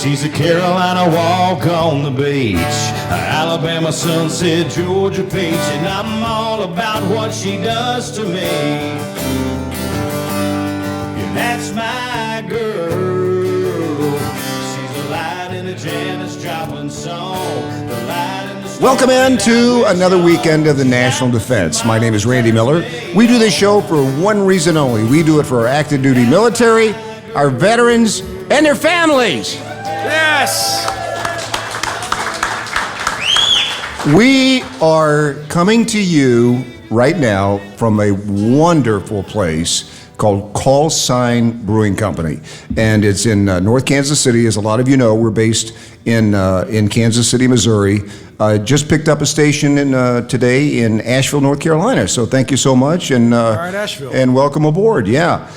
She's a Carolina walk on the beach, Alabama sunset, Georgia peach, and I'm all about what she does to me. Yeah, that's my girl. She's a light in a Janis Joplin song. The light in the Welcome in to another weekend of the National Defense. My name is Randy Miller. We do this show for one reason only. We do it for our active duty military, our veterans, and their families. Yes! We are coming to you right now from a wonderful place called Callsign Brewing Company. And it's in North Kansas City. As a lot of you know, we're based in Kansas City, Missouri. Just picked up a station today in Asheville, North Carolina. So thank you so much. And, All right, Asheville. And welcome aboard, yeah.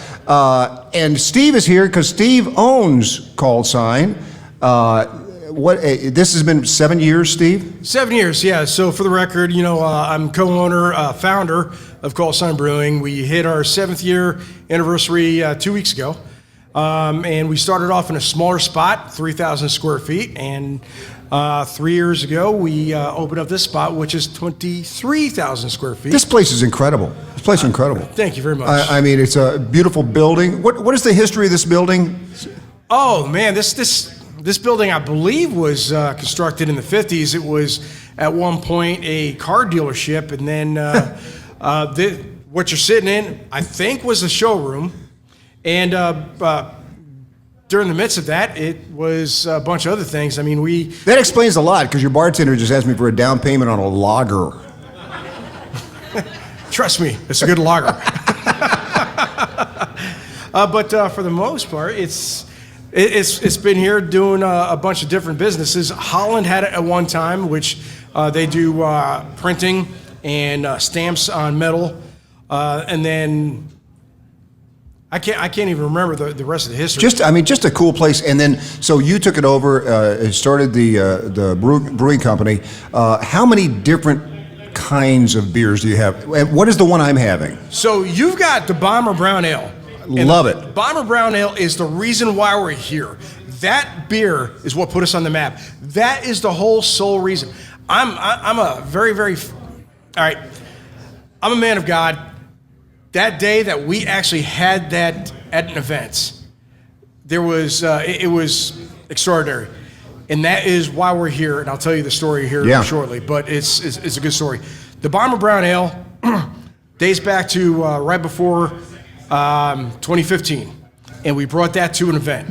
And Steve is here because Steve owns Callsign. This has been 7 years, Steve? 7 years, yeah. So for the record, I'm co-owner, founder of Callsign Brewing. We hit our 7th year anniversary 2 weeks ago. And we started off in a smaller spot, 3,000 square feet. And 3 years ago, we opened up this spot, which is 23,000 square feet. This place is incredible. This place is incredible. Thank you very much. I mean, it's a beautiful building. What is the history of this building? Oh, man, this building, I believe, was constructed in the 50s. It was, at one point, a car dealership. And then what you're sitting in, I think, was a showroom. And during the midst of that, it was a bunch of other things. I mean, That explains a lot, because your bartender just asked me for a down payment on a lager. Trust me, it's a good lager. But for the most part, it's been here doing a bunch of different businesses. Holland had it at one time, which they do printing and stamps on metal, and then I can't even remember the rest of the history. Just a cool place. And then, so you took it over, started the brewing company. How many different kinds of beers do you have? And what is the one I'm having? So you've got the Bomber Brown Ale. Love it. Bomber Brown Ale is the reason why we're here. That beer is what put us on the map. That is the whole sole reason. I'm a very, very, all right, I'm a man of God. That day that we actually had that at an event, there was, it was extraordinary. And that is why we're here, and I'll tell you the story here shortly, but it's a good story. The Bomber Brown Ale dates back to right before 2015, and we brought that to an event.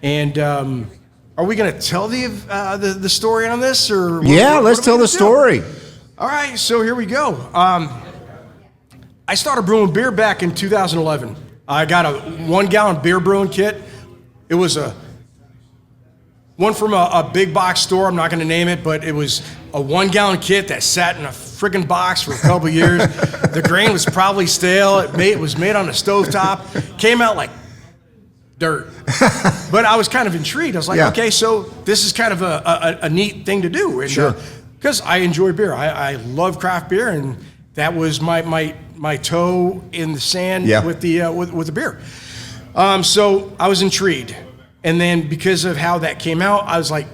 And are we going to tell the story on this, or let's tell the story. All right, so here we go. I started brewing beer back in 2011. I got a 1 gallon beer brewing kit. It was one from a big box store. I'm not going to name it, but it was a 1 gallon kit that sat in a friggin' box for a couple years. The grain was probably stale. It was made on a stovetop. Came out like dirt. But I was kind of intrigued. I was like, okay, so this is kind of a neat thing to do. And, sure. Because I enjoy beer. I love craft beer, and that was my toe in the sand with the beer. So I was intrigued. And then because of how that came out, I was like,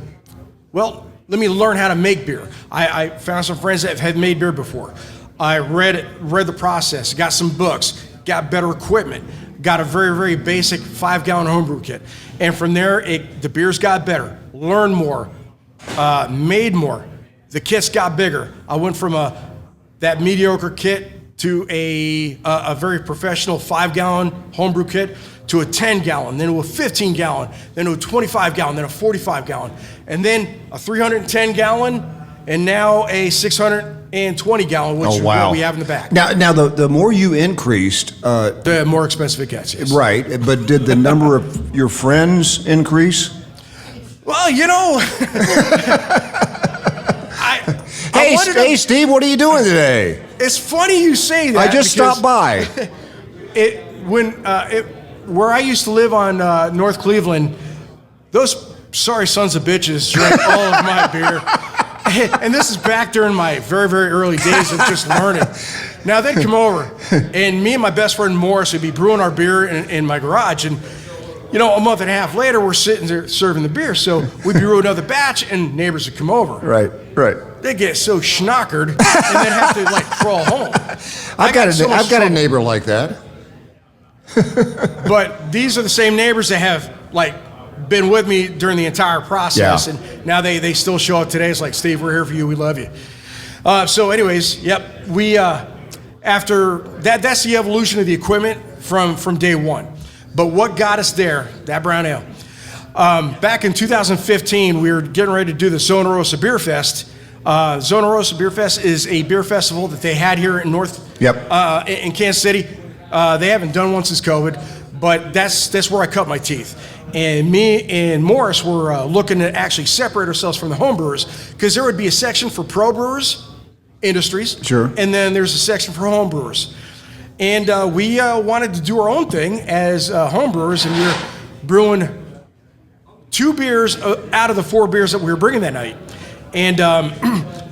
well, let me learn how to make beer. I found some friends that had made beer before. I read the process, got some books, got better equipment, got a very, very basic 5 gallon homebrew kit. And from there, the beers got better, learned more, made more. The kits got bigger. I went from that mediocre kit to a very professional 5 gallon homebrew kit, to a 10 gallon, then to a 15 gallon, then to a 25 gallon, then a 45 gallon, and then a 310 gallon, and now a 620 gallon, which is what we have in the back. Now the more you increased, the more expensive it gets. Yes. Right, but did the number of your friends increase? Well, Hey, Steve, what are you doing today? It's funny you say that. I just stopped by. Where I used to live on North Cleveland, those sorry sons of bitches drank all of my beer. And this is back during my very, very early days of just learning. Now they'd come over, and me and my best friend Morris would be brewing our beer in my garage, and you know, a month and a half later, we're sitting there serving the beer. So we'd brew another batch, and neighbors would come over. Right. They get so schnockered, and then have to like crawl home. I've got a neighbor like that. But these are the same neighbors that have like been with me during the entire process, and now they still show up today. It's like, Steve, we're here for you. We love you. So, anyways, yep. We after that, that's the evolution of the equipment from day one. But what got us there? That brown ale. Back in 2015, we were getting ready to do the Zona Rosa Beer Fest. Zona Rosa Beer Fest is a beer festival that they had here in in Kansas City. They haven't done one since COVID, but that's where I cut my teeth. And me and Morris were looking to actually separate ourselves from the home brewers, because there would be a section for pro brewers, industries, sure, and then there's a section for home brewers. And we wanted to do our own thing as home brewers, and we were brewing 2 beers out of the 4 beers that we were bringing that night. And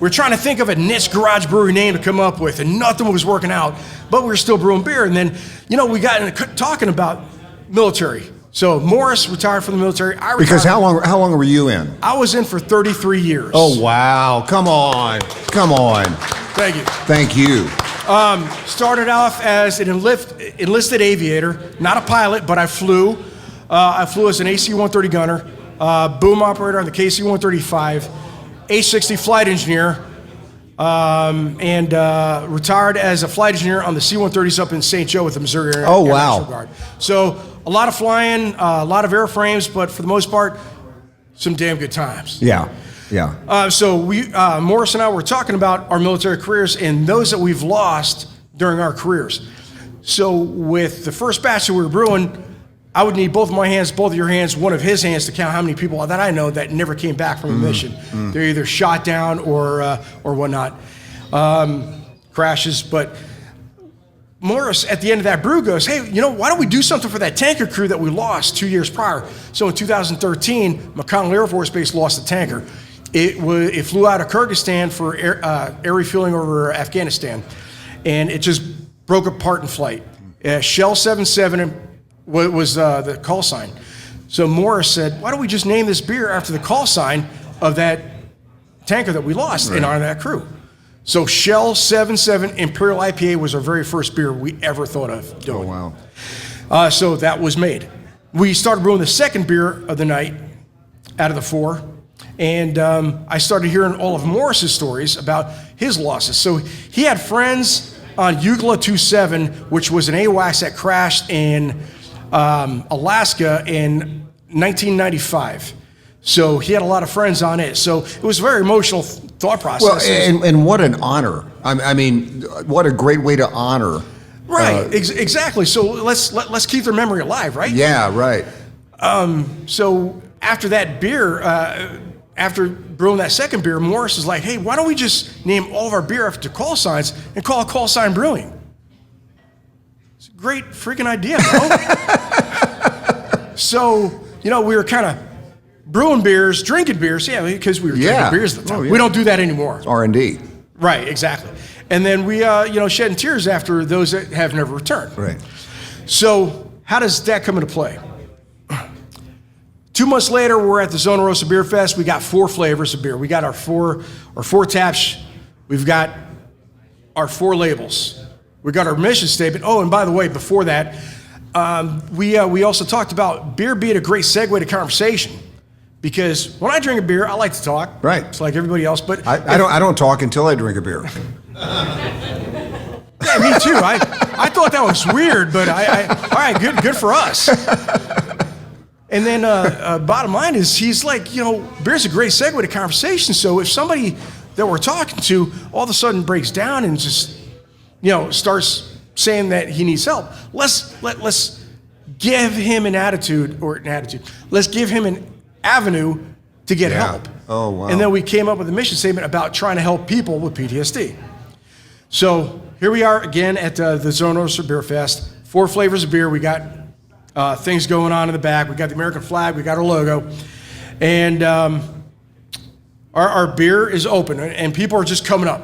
we're trying to think of a niche garage brewery name to come up with, and nothing was working out, but we were still brewing beer. And then, you know, we got into talking about military. So Morris retired from the military. I retired. Because how long were you in? I was in for 33 years. Oh, wow. Come on. Thank you. Thank you. Started off as an enlisted aviator, not a pilot, but I flew. I flew as an AC-130 gunner, boom operator on the KC-135, H-60 flight engineer, and retired as a flight engineer on the C-130s up in St. Joe with the Missouri Air National Guard. So a lot of flying, a lot of airframes, but for the most part, some damn good times. Yeah. So Morris and I were talking about our military careers and those that we've lost during our careers. So with the first batch that we were brewing, I would need both of my hands, both of your hands, one of his hands to count how many people that I know that never came back from a mission. They're either shot down or whatnot, crashes. But Morris, at the end of that brew, goes, hey, you know, why don't we do something for that tanker crew that we lost 2 years prior? So in 2013, McConnell Air Force Base lost a tanker. It flew out of Kyrgyzstan for air refueling over Afghanistan, and it just broke apart in flight. Shell 77 was the call sign. So Morris said, why don't we just name this beer after the call sign of that tanker that we lost in honor of that crew? So Shell 77 Imperial IPA was our very first beer we ever thought of doing. Oh, wow. So that was made. We started brewing the second beer of the night out of the 4. And I started hearing all of Morris's stories about his losses. So he had friends on Ugla 27, which was an AWACS that crashed in Alaska in 1995. So he had a lot of friends on it. So it was a very emotional thought process. Well, and what an honor. I mean, what a great way to honor. Right, exactly. So let's keep their memory alive, right? Yeah, right. So after that beer, after brewing that second beer, Morris is like, hey, why don't we just name all of our beer after call signs and call it Callsign Brewing? It's a great freaking idea, bro. So, you know, we were kind of brewing beers, drinking beers, because we were drinking beers at the time. We don't do that anymore. R&D. Right, exactly. And then we, shedding tears after those that have never returned. Right. So how does that come into play? 2 months later, we're at the Zona Rosa Beer Fest. We got 4 flavors of beer. We got our four taps. We've got our 4 labels. We got our mission statement. Oh, and by the way, before that, we also talked about beer being a great segue to conversation. Because when I drink a beer, I like to talk. Right. It's like everybody else. But I don't talk until I drink a beer. Yeah, me too. I thought that was weird, but all right, good for us. And then bottom line is, he's like, beer's a great segue to conversation. So if somebody that we're talking to all of a sudden breaks down and just, starts saying that he needs help, let's give him an attitude. Let's give him an avenue to get help. Oh, wow. And then we came up with a mission statement about trying to help people with PTSD. So here we are again at the Zona Rosa Beer Fest. 4 flavors of beer. We got things going on in the back. We got the American flag. We got our logo. And our beer is open, and people are just coming up.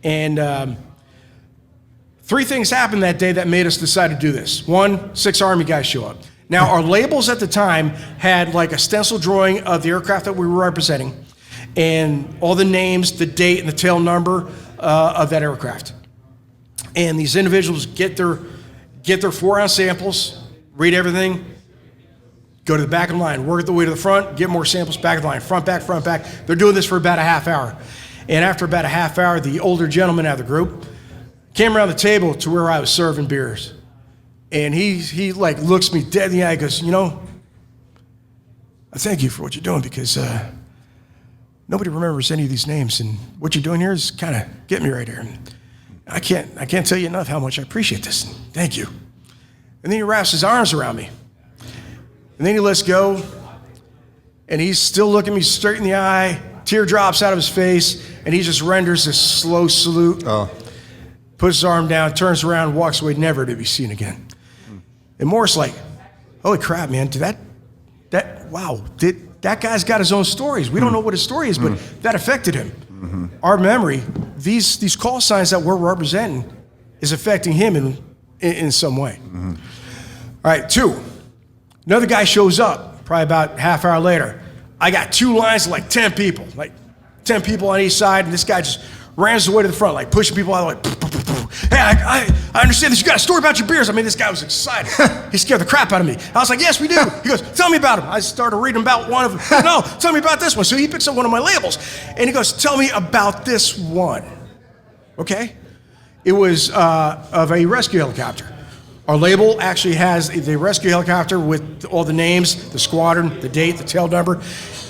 And 3 things happened that day that made us decide to do this. 1, 6 Army guys show up. Now, our labels at the time had like a stencil drawing of the aircraft that we were representing and all the names, the date, and the tail number of that aircraft. And these individuals get their 4-ounce samples, read everything, go to the back of the line, work the way to the front, get more samples, back of the line, front, back, front, back. They're doing this for about a half hour. And after about a half hour, the older gentleman out of the group came around the table to where I was serving beers. And he like looks me dead in the eye and goes, I thank you for what you're doing because nobody remembers any of these names. And what you're doing here is kind of getting me right here. And I can't tell you enough how much I appreciate this. Thank you. And then he wraps his arms around me. And then he lets go. And he's still looking me straight in the eye. Tear drops out of his face. And he just renders this slow salute. Oh. Puts his arm down, turns around, walks away, never to be seen again. And Morris like, holy crap, man, that guy's got his own stories. We don't know what his story is, but that affected him. Mm-hmm. Our memory, these call signs that we're representing is affecting him in some way. Mm-hmm. All right, 2. Another guy shows up, probably about half hour later. I got 2 lines of like 10 people on each side, and this guy just ran his way to the front, like pushing people out, like, hey, I understand this. You got a story about your beers. I mean, this guy was excited. He scared the crap out of me. I was like, yes, we do. He goes, tell me about him. I started reading about one of them. No, tell me about this one. So he picks up one of my labels, and he goes, tell me about this one. Okay? It was of a rescue helicopter. Our label actually has the rescue helicopter with all the names, the squadron, the date, the tail number,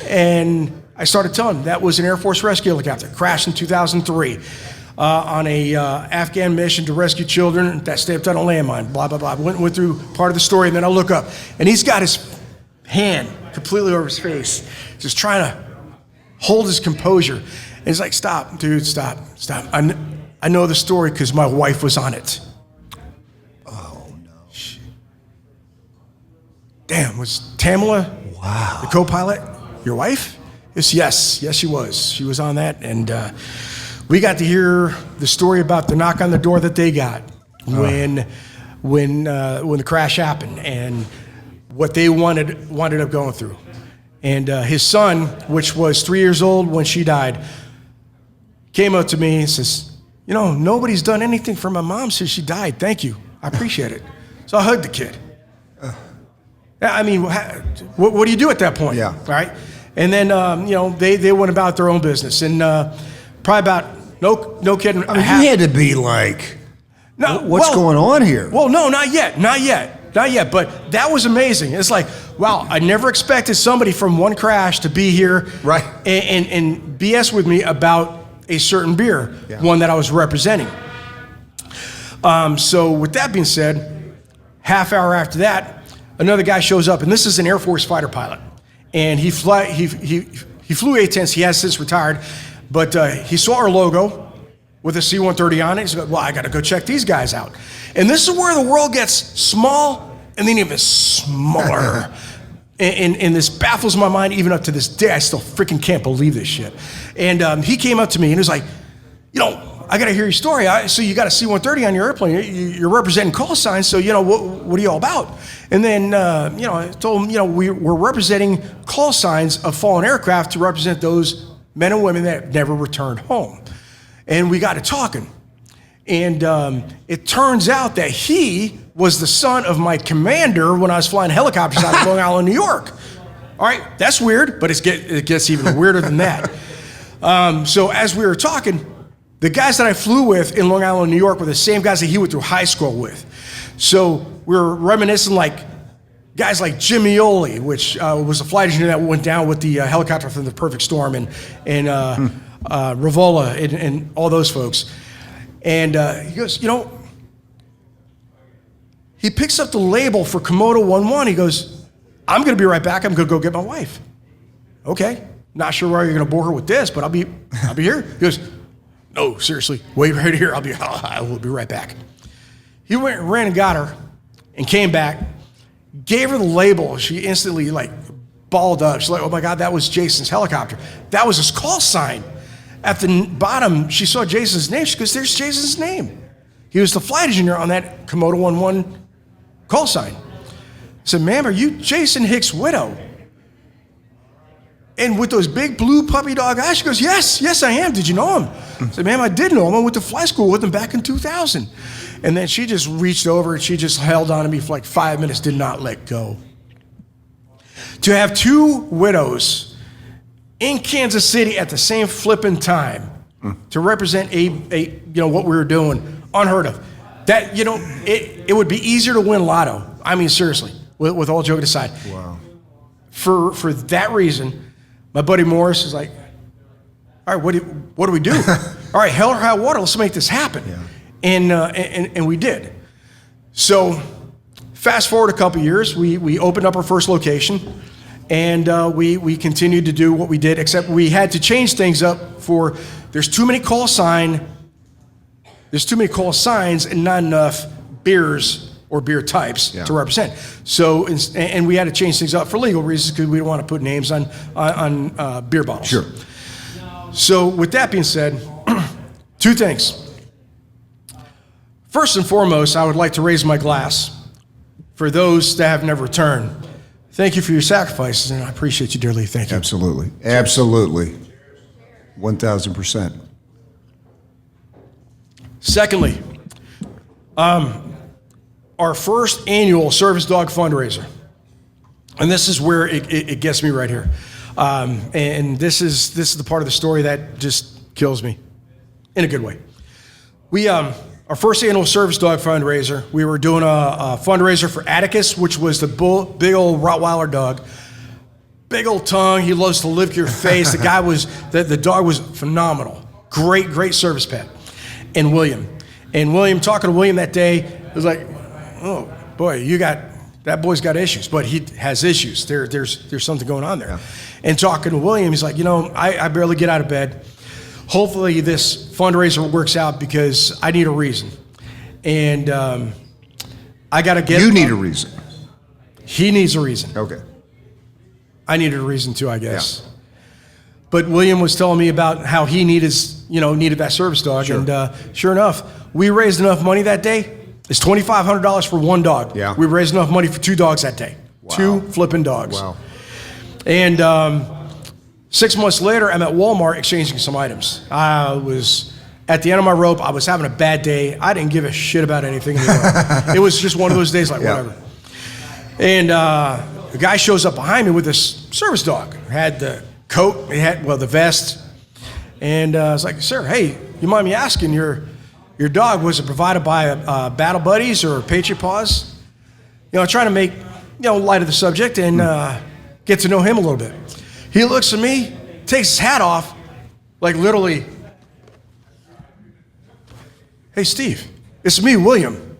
and I started telling him that was an Air Force rescue helicopter, crashed in 2003 on a Afghan mission to rescue children that stepped on a landmine, blah, blah, blah. Went through part of the story, and then I look up, and he's got his hand completely over his face, just trying to hold his composure. And he's like, stop, dude, stop. I know the story because my wife was on it. Oh, no. Damn, was Tamala the co-pilot your wife? Yes, she was. She was on that, and we got to hear the story about the knock on the door that they got when the crash happened and what they wound up going through. And his son, which was 3 years old when she died, came up to me and says, nobody's done anything for my mom since she died. Thank you. I appreciate it. So I hugged the kid. I mean, what do you do at that point? Yeah. Right? And then, they went about their own business. And probably about, no kidding. I mean, you had to be like, what's going on here? Well, no, not yet. But that was amazing. It's like, wow, I never expected somebody from one crash to be here right. and BS with me about a certain beer, one that I was representing. So with that being said, half hour after that, another guy shows up, and this is an Air Force fighter pilot. And he flew A-10s. He has since retired, but he saw our logo with a C-130 on it. He's like, well, I got to go check these guys out. And this is where the world gets small and then even smaller. and this baffles my mind even up to this day. I still freaking can't believe this shit. And he came up to me and he was like, I got to hear your story. So you got a C-130 on your airplane. You're representing call signs. So, what are you all about? And then, I told him, we're representing call signs of fallen aircraft to represent those men and women that never returned home. And we got to talking. And it turns out that he was the son of my commander when I was flying helicopters out of Long Island, New York. All right, that's weird, but it gets even weirder than that. So as we were talking, the guys that I flew with in Long Island, New York were the same guys that he went through high school with. So we were reminiscing like guys like Jim Mioli, which was a flight engineer that went down with the helicopter from the Perfect Storm, and Rivola and all those folks. And he goes, he picks up the label for Komodo 11. He goes, I'm going to be right back. I'm going to go get my wife. Okay. Not sure where you're going to bore her with this, but I'll be here. He goes, no, seriously, wait right here. I will be right back. He went and ran and got her and came back, gave her the label. She instantly balled up. She's like, oh my God, that was Jason's helicopter. That was his call sign. At the bottom, she saw Jason's name. She goes, there's Jason's name. He was the flight engineer on that Komodo 11 call sign. said, ma'am, are you Jason Hicks' widow? And with those big blue puppy dog eyes, she goes, yes, I am. Did you know him? I said, ma'am, I did know him. I went to fly school with him back in 2000. And then she just reached over and she just held on to me for like 5 minutes, did not let go. To have two widows in Kansas City at the same flipping time to represent what we were doing, unheard of. That, it would be easier to win lotto. I mean, seriously, with all joking aside. Wow. For that reason, my buddy Morris is like, all right, what do we do? All right, hell or high water, let's make this happen. Yeah. And we did. So fast forward a couple years, we opened up our first location, and we continued to do what we did, except we had to change things up there's too many call signs and not enough beers or beer types to represent. So, and we had to change things up for legal reasons because we don't want to put names on beer bottles. Sure. So with that being said, two things. First and foremost, I would like to raise my glass for those that have never returned. Thank you for your sacrifices, and I appreciate you dearly. Thank you. Absolutely. Absolutely. 1,000%. Secondly, our first annual service dog fundraiser. And this is where it gets me right here. And this is the part of the story that just kills me in a good way. Our first annual service dog fundraiser, we were doing a fundraiser for Atticus, which was the big old Rottweiler dog. Big old tongue, he loves to lick your face. The dog was phenomenal. Great service pet. And William, talking to William that day, it was like, oh boy, that boy's got issues, but he has issues. There's something going on there. Yeah. And talking to William, he's like, I barely get out of bed. Hopefully this fundraiser works out because I need a reason. And I got to get... You need a reason. He needs a reason. Okay. I needed a reason too, I guess. Yeah. But William was telling me about how he needed that service dog. Sure. And sure enough, we raised enough money that day. It's $2,500 for one dog. Yeah. We raised enough money for two dogs that day. Wow. Two flipping dogs. Wow. And 6 months later, I'm at Walmart exchanging some items. I was at the end of my rope. I was having a bad day. I didn't give a shit about anything anymore. It was just one of those days like, whatever. And the guy shows up behind me with this service dog. Had the coat, the vest. And I was like, sir, hey, you mind me asking, your dog, was it provided by Battle Buddies or Patriot Paws? Trying to make, light of the subject and get to know him a little bit. He looks at me, takes his hat off, like literally, hey, Steve, it's me, William.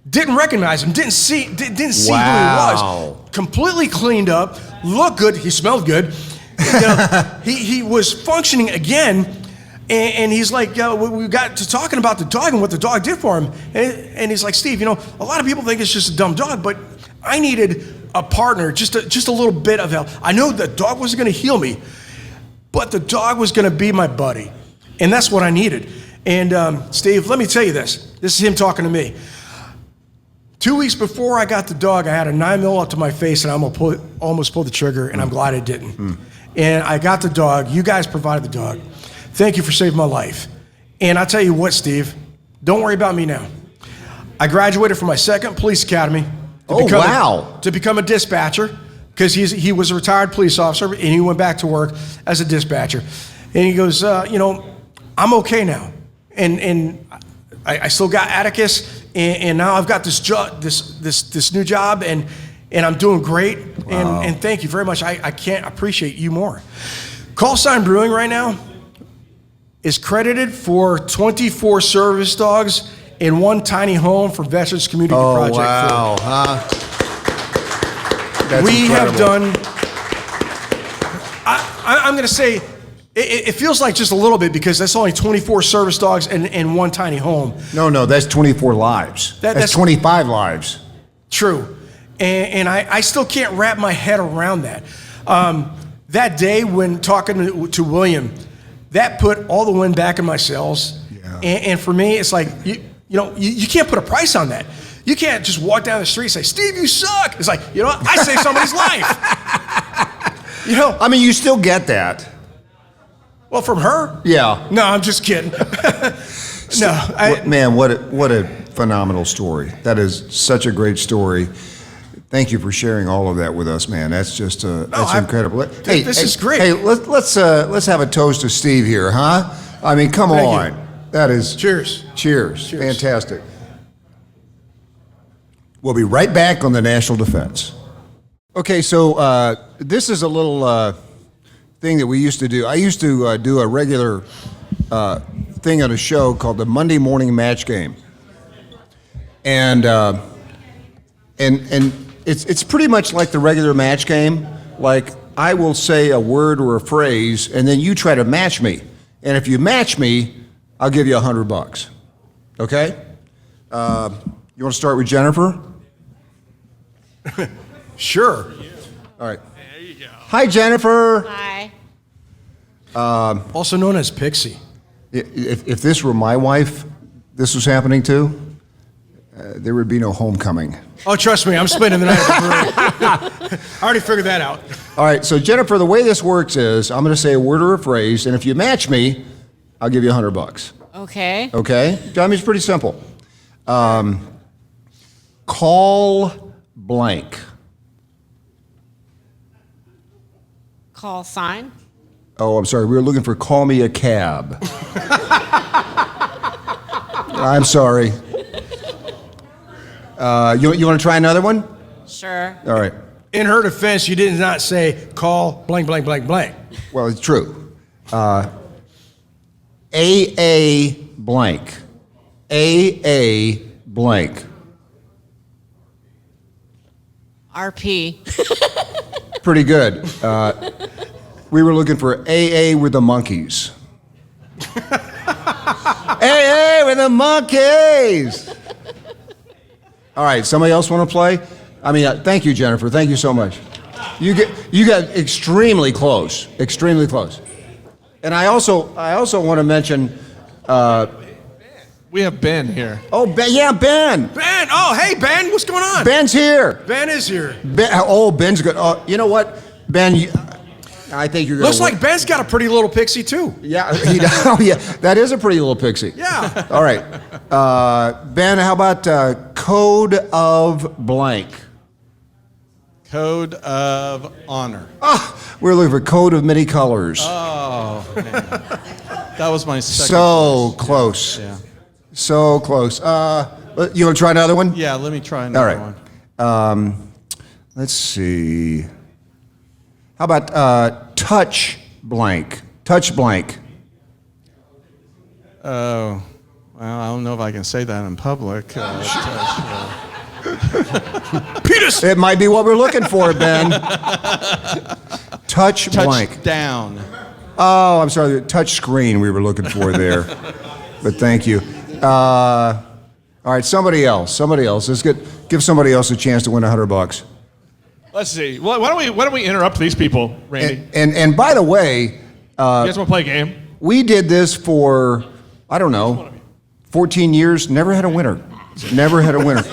Didn't recognize him, didn't see who he was. Completely cleaned up, looked good, he smelled good. He was functioning again, and he's like, we got to talking about the dog and what the dog did for him. And he's like, Steve, a lot of people think it's just a dumb dog, but I needed a partner, just a little bit of help. I know the dog wasn't going to heal me, but the dog was going to be my buddy, and that's what I needed. And Steve, let me tell you this. This is him talking to me. 2 weeks before I got the dog, I had a 9mm up to my face, and I almost pulled the trigger, and I'm glad I didn't. And I got the dog. You guys provided the dog. Thank you for saving my life. And I'll tell you what, Steve, don't worry about me now. I graduated from my second police academy. To become a dispatcher, because he was a retired police officer, and he went back to work as a dispatcher. And he goes, I'm okay now. And I still got Atticus, and now I've got this new job, and I'm doing great. Wow. And thank you very much. I can't appreciate you more. Callsign Brewing right now is credited for 24 service dogs in one tiny home for Veterans Community Project. Wow. That's we incredible. Have done, I'm going to say, it feels like just a little bit because that's only 24 service dogs in one tiny home. No, that's 24 lives. That's 25 lives. True. And I still can't wrap my head around that. That day when talking to William, that put all the wind back in my sails. Yeah. And for me, it's like, you can't put a price on that. You can't just walk down the street and say, Steve, you suck. It's like, you know what? I saved somebody's life. You know? I mean, you still get that. Well, from her? Yeah. No, I'm just kidding. Man, what a phenomenal story. That is such a great story. Thank you for sharing all of that with us, man. That's just that's incredible. Hey, this is great. Hey, let's have a toast to Steve here, huh? I mean, come on. That is cheers. Cheers. Fantastic. We'll be right back on the National Defense. Okay, so this is a little thing that we used to do. I used to do a regular thing on a show called the Monday Morning Match Game, and it's pretty much like the regular match game. Like, I will say a word or a phrase, and then you try to match me. And if you match me, I'll give you $100. Okay? You want to start with Jennifer? Sure. All right. There you go. Hi, Jennifer. Hi. Also known as Pixie. If this were my wife, this was happening too, there would be no homecoming. Oh, trust me, I'm spending the night at the brewery. I already figured that out. All right, so Jennifer, the way this works is I'm going to say a word or a phrase, and if you match me, I'll give you $100. Okay. Okay? I mean, it's pretty simple. Call blank. Call sign. Oh, I'm sorry. We were looking for call me a cab. I'm sorry. You want to try another one? Sure. All right. In her defense, you did not say call blank, blank, blank, blank. Well, it's true. AA blank. AA blank. RP. Pretty good. We were looking for AA with the monkeys. AA with the monkeys! All right, somebody else want to play? I mean, thank you, Jennifer. Thank you so much. You got extremely close. Extremely close. And I also want to mention. We have Ben here. Oh, Ben! Yeah, Ben. Ben! Oh, hey, Ben! What's going on? Ben's here. Ben is here. Ben's good. Oh, you know what, Ben? I think you're going to. Looks like Ben's got a pretty little pixie too. Yeah. Oh, yeah. That is a pretty little pixie. Yeah. All right. Ben, how about code of blank? Code of honor. We're looking for code of many colors. Oh, man. That was my second So choice. close. Yeah. So close. You want to try another one? Yeah, let me try another one. All right. Let's see. How about touch blank? Touch blank. Oh, well, I don't know if I can say that in public. Penis! It might be what we're looking for, Ben. Touch blank. Down. Oh, I'm sorry. Touch screen we were looking for there. But thank you. All right, somebody else. Let's give somebody else a chance to win $100. Let's see. Why don't we interrupt these people, Randy? And by the way, You guys want to play a game? we did this for, I don't know, 14 years. Never had a winner. Never had a winner.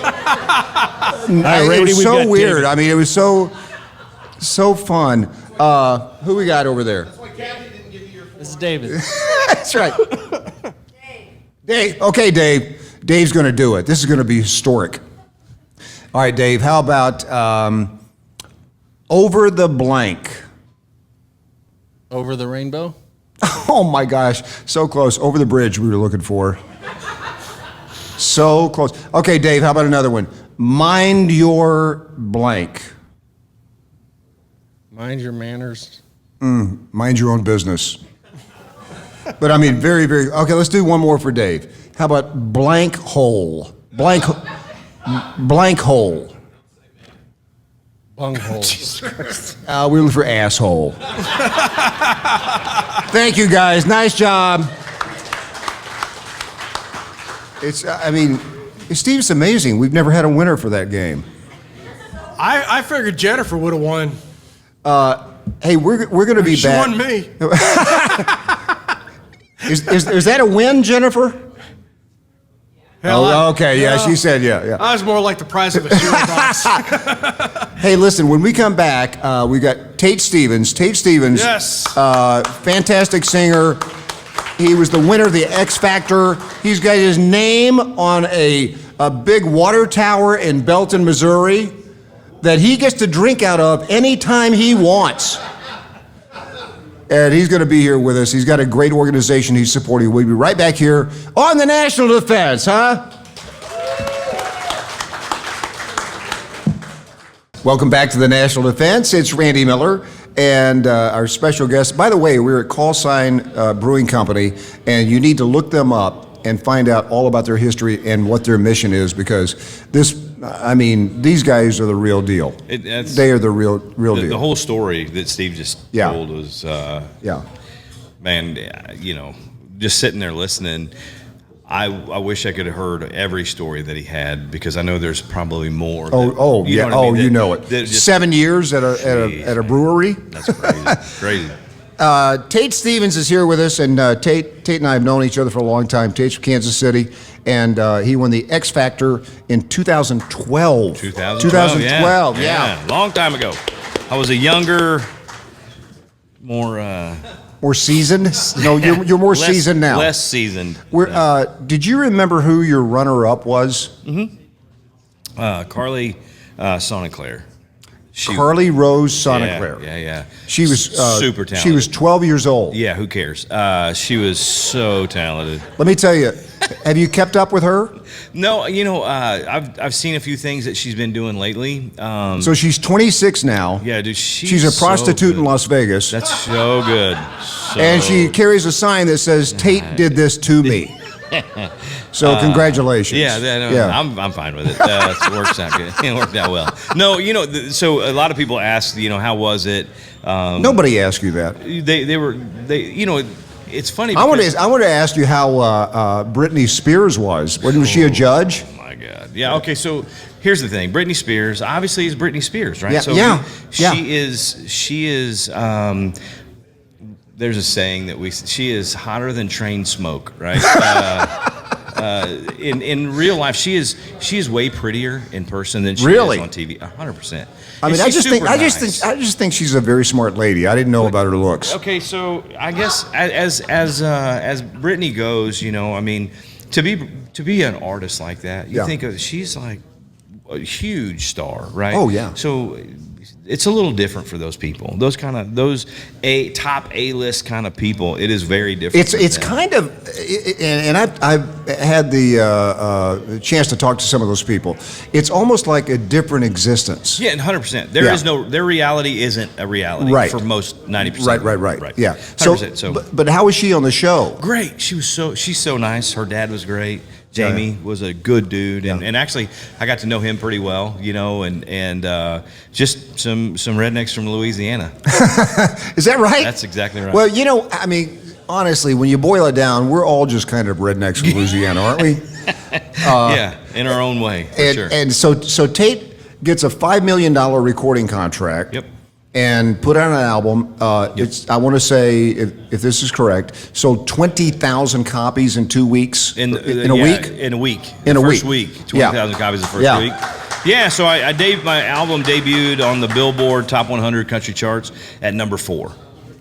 Randy, It was we've so got weird. David. I mean, it was so fun. Who we got over there? This is David. That's right. Dave. Okay, Dave. Dave's going to do it. This is going to be historic. All right, Dave. How about over the blank? Over the rainbow? Oh my gosh, so close. Over the bridge we were looking for. So close. Okay, Dave, how about another one? Mind your blank. Mind your manners. Mind your own business. But I mean, very, very. Okay, let's do one more for Dave. How about blank hole? Blank hole. Bunghole. We look for asshole. Thank you, guys. Nice job. I mean, Steve's amazing. We've never had a winner for that game. I figured Jennifer would have won. Hey, we're going to be She back. won me. Is that a win, Jennifer? Oh, okay. Yeah, she said yeah. I was more like the price of a cereal box. Hey, listen, when we come back, we got Tate Stevens. Tate Stevens, Yes. Fantastic singer. He was the winner of the X Factor. He's got his name on a big water tower in Belton, Missouri, that he gets to drink out of anytime he wants. And he's going to be here with us. He's got a great organization he's supporting. We'll be right back here on the National Defense, huh? Welcome back to the National Defense. It's Randy Miller and our special guest. By the way, we're at Callsign Brewing Company, and you need to look them up and find out all about their history and what their mission is, because these guys are the real deal. They are the real deal. The whole story that Steve just told was, man, just sitting there listening. I wish I could have heard every story that he had, because I know there's probably more. You know it. 7 years at a brewery. That's crazy. Tate Stevens is here with us, and Tate and I have known each other for a long time. Tate's from Kansas City, and he won the X Factor in 2012. 2012, yeah. Long time ago. I was a younger, more seasoned? No, you're more seasoned now. Less seasoned. Did you remember who your runner-up was? Mm-hmm. Carly Sonnenclair. Carly Rose Sonnenclair. Yeah. She was super talented. She was 12 years old. Yeah, who cares? She was so talented. Let me tell you, have you kept up with her? No, I've seen a few things that she's been doing lately. So she's 26 now. Yeah, dude, she's a prostitute in Las Vegas. That's so good. And she carries a sign that says, "Tate did this to me." So congratulations. I'm fine with it. It works out good. It worked out well. No, so a lot of people ask, how was it? Nobody asked you that. It's funny. I want to ask you how Britney Spears was. Was she a judge? Oh my God. Yeah. Okay. So here's the thing. Britney Spears obviously is Britney Spears, right? Yeah. She is. There's a saying that she is hotter than train smoke, right? In real life, she is way prettier in person than she is on TV. 100%. I mean, I just think she's a very smart lady. I didn't know about her looks. Okay, so I guess as Britney goes, to be an artist like that, you think she's like a huge star, right? Oh yeah. So it's a little different for those people. Those top A-list kind of people. It is very different. It's kind of, and I've had the chance to talk to some of those people. It's almost like a different existence. Yeah, 100%. Their reality isn't a reality for most 90%. Right. Yeah. 100%. But how was she on the show? Great. She's so nice. Her dad was great. Jamie was a good dude, and actually I got to know him pretty well, and just some rednecks from Louisiana. Is that right? That's exactly right. Well, honestly, when you boil it down, we're all just kind of rednecks from Louisiana, aren't we? Yeah, in our own way, for sure. And so Tate gets a $5 million recording contract. Yep. And put out an album. I want to say, if this is correct, sold 20,000 copies in 2 weeks. In a week. In a week. In a first week. 20,000 copies the first week. Yeah. So my album debuted on the Billboard Top 100 country charts at number 4.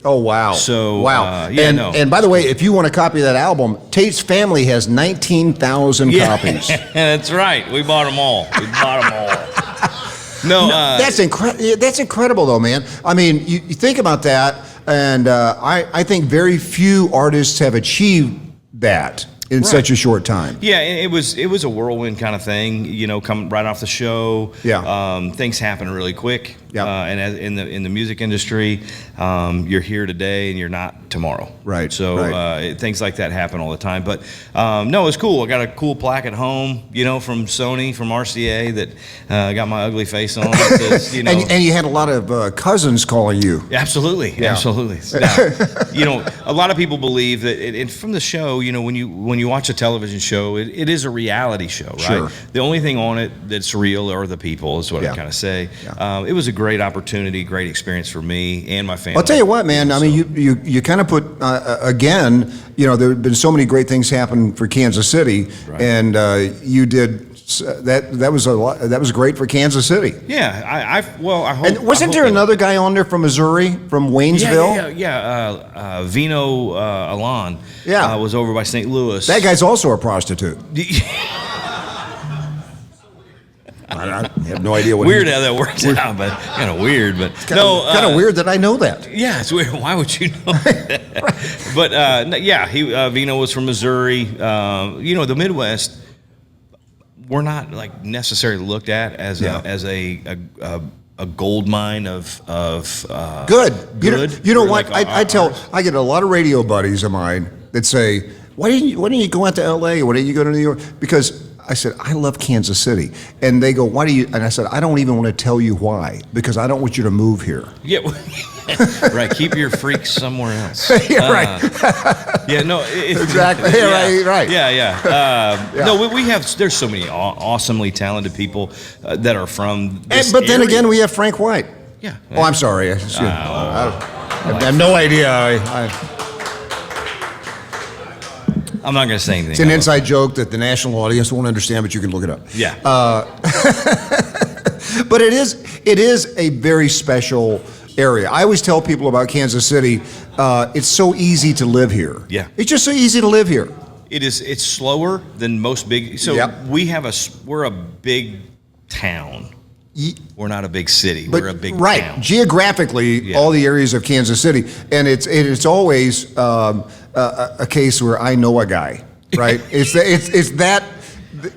Oh wow! So wow. And by the way, if you want a copy of that album, Tate's family has 19,000 copies. That's right. We bought them all. No, that's incredible, though, man. I mean, you think about that, and I think very few artists have achieved that in such a short time. Yeah, it was a whirlwind kind of thing. Coming right off the show. Yeah. Things happen really quick. Yeah. And as in the music industry, you're here today and you're not tomorrow. Right. So things like that happen all the time. But no, it was cool. I got a cool plaque at home, from Sony, from RCA that got my ugly face on. It says, and you had a lot of cousins calling you. Absolutely. Yeah. Absolutely. Now, a lot of people believe that, and from the show, when you watch a television show, it is a reality show, right? Sure. The only thing on it that's real are the people, is what I kind of say. Yeah. It was a great great opportunity, great experience for me and my family. I'll tell you what, man. I mean, you kind of put again. You know, there have been so many great things happen for Kansas City, and you did that. That was a lot. That was great for Kansas City. Yeah, I hope. And wasn't there another guy on there from Missouri, from Waynesville? Yeah. Vino Alon. Yeah. Was over by St. Louis. That guy's also a prostitute. I have no idea what. Weird how that works out, but kind of weird. But kind of weird that I know that. Yeah, it's weird. Why would you know that? But Vino was from Missouri. The Midwest, we're not like necessarily looked at as a gold mine of good. You know what? Like I get a lot of radio buddies of mine that say, why didn't you go out to L.A.? Why didn't you go to New York? Because I said, I love Kansas City. And they go, why do you? And I said, I don't even want to tell you why, because I don't want you to move here. Yeah, right. Keep your freaks somewhere else. Yeah, right. Exactly. Right. Yeah. No, we have, there's so many awesomely talented people that are from this But then area. again, we have Frank White. Yeah. Oh, I'm sorry. I have no idea. I'm not going to say anything. It's an inside joke that the national audience won't understand, but you can look it up. Yeah. But it is a very special area. I always tell people about Kansas City, it's so easy to live here. Yeah. It's just so easy to live here. It is. It's slower than most big. So we're a big town. We're not a big city. We're a big town. Geographically, all the areas of Kansas City, and it's always a case where I know a guy, right? it's that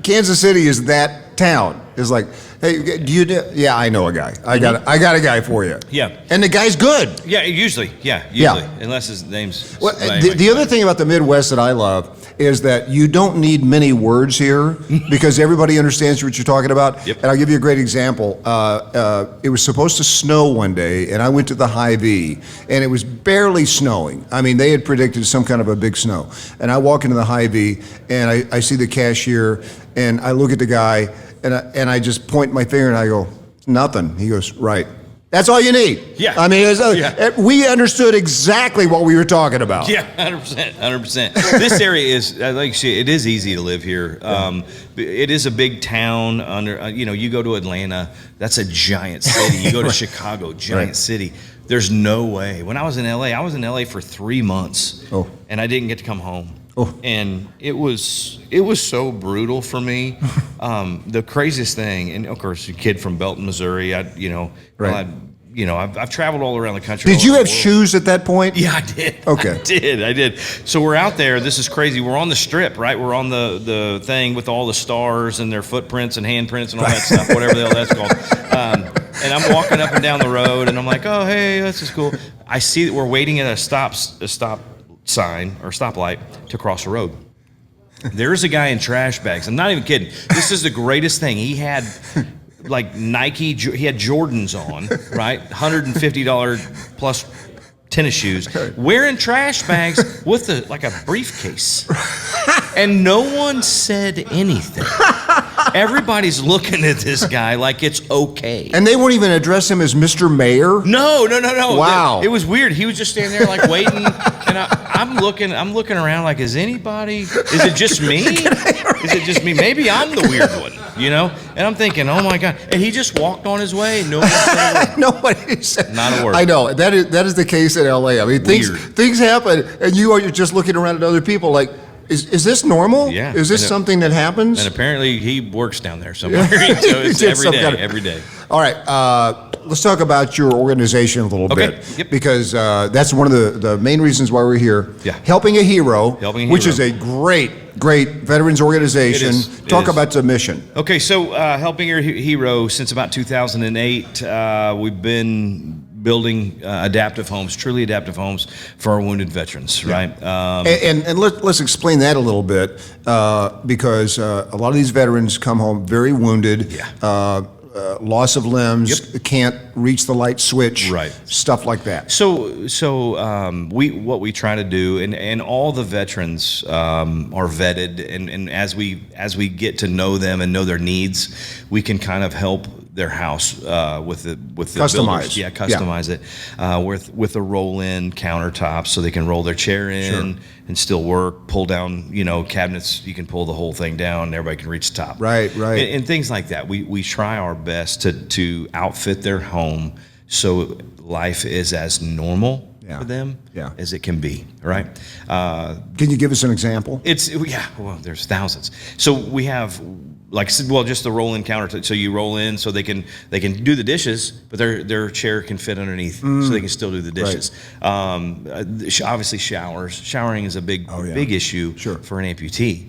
Kansas City is that town. It's like, hey, do you know? Yeah, I know a guy. I got a guy for you. Yeah. And the guy's good. Yeah, usually. Unless his name's. Well, the other thing about the Midwest that I love is that you don't need many words here because everybody understands what you're talking about. Yep. And I'll give you a great example. It was supposed to snow one day, and I went to the Hy-Vee, and it was barely snowing. I mean, they had predicted some kind of a big snow. And I walk into the Hy-Vee, and I see the cashier, and I look at the guy, and I just point my finger, and I go, nothing. He goes, right. That's all you need. Yeah. I mean, we understood exactly what we were talking about. Yeah, 100%. This area is, like you say, it is easy to live here. It is a big town. You go to Atlanta, that's a giant city. You go to Chicago, giant city. There's no way. When I was in LA for 3 months, and I didn't get to come home. And it was so brutal for me. The craziest thing, and of course, a kid from Belton, Missouri. I've traveled all around the country. Did you have shoes at that point? Yeah, I did. Okay. I did. So we're out there. This is crazy. We're on the strip, right? We're on the thing with all the stars and their footprints and handprints and all that stuff, whatever the hell that's called. And I'm walking up and down the road, and I'm like, oh, hey, this is cool. I see that we're waiting at a stop sign or stoplight to cross the road. There's a guy in trash bags. I'm not even kidding. This is the greatest thing. He had like Nike, he had Jordans on, right? $150 plus tennis shoes, wearing trash bags with a briefcase. And no one said anything. Everybody's looking at this guy like it's okay. And they won't even address him as Mr. Mayor? No. Wow. It was weird. He was just standing there like waiting, and I'm looking around like, is it just me? Is it just me? Maybe I'm the weird one, And I'm thinking, oh my God. And he just walked on his way. Nobody said a word. Nobody said. Not a word. I know. That is the case in LA. I mean, things happen, and you're just looking around at other people like, Is this normal? Yeah. Is this something that happens? And apparently he works down there somewhere. So it's every day. All right. Let's talk about your organization a little bit. Yep. Because that's one of the main reasons why we're here. Yeah. Helping a Hero. Which is a great veterans organization. Talk about the mission. Okay, so Helping a Hero, since about 2008, we've been building truly adaptive homes for our wounded veterans, right? And let's explain that a little bit, because a lot of these veterans come home very wounded, loss of limbs, can't reach the light switch, right? Stuff like that. So what we try to do, and all the veterans are vetted, and as we get to know them and know their needs, we can kind of help their house with the Customize. builders. Yeah, customize it with a roll-in countertop, so they can roll their chair in and still work. Pull down, cabinets. You can pull the whole thing down, and everybody can reach the top. Right. And things like that. We try our best to outfit their home so life is as normal for them as it can be. Right. Can you give us an example? Well, there's thousands. So we have, like I said, just the roll-in counter. So you roll in, so they can do the dishes, but their chair can fit underneath, so they can still do the dishes. Right. Obviously, showers. Showering is a big issue for an amputee.